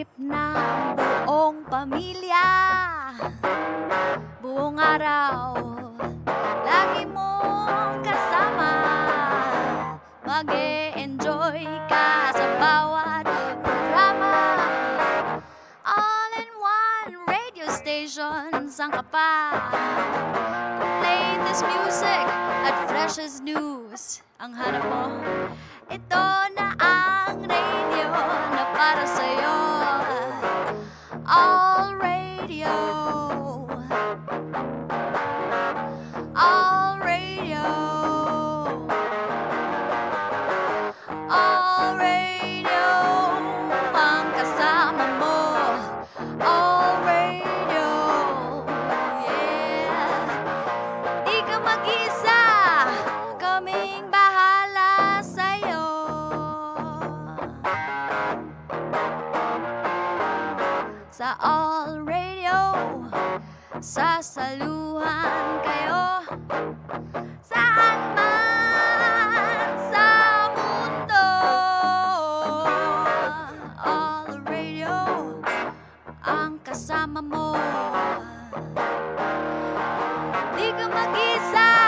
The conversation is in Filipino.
isip ng buong pamilya. Buong araw, lagi mong kasama. Mag-e-enjoy ka sa bawat programa. All-in-one radio station, saan ka pa? Latest music at freshest news. Ang hanap mo, ito na ang radio na para sa'yo. All radio. All radio. All radio. Ang kasama mo. All radio. Yeah. Di ka mag-isa. Kaming bahala sa'yo. Sa All Radio, sasaluhan kayo saan man sa mundo. All Radio, ang kasama mo. Di ka mag-isa.